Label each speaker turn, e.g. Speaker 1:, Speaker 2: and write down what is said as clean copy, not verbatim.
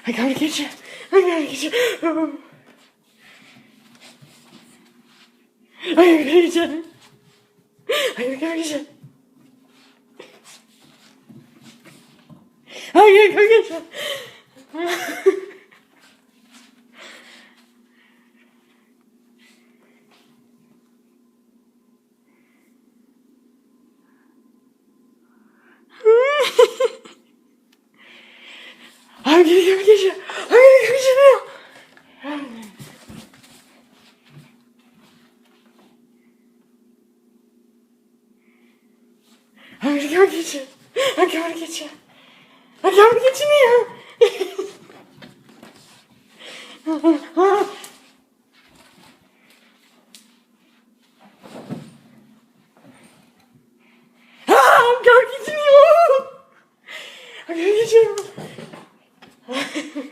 Speaker 1: I gotta get you. I gotta get you. I gotta get you. I gotta get you. I gotta go get you. I'm gonna go get you. I'm gonna go get you now. I'm gonna go get you. I'm going to get you. I'm going to get you now. I'm going to get you now. I'm going to get you.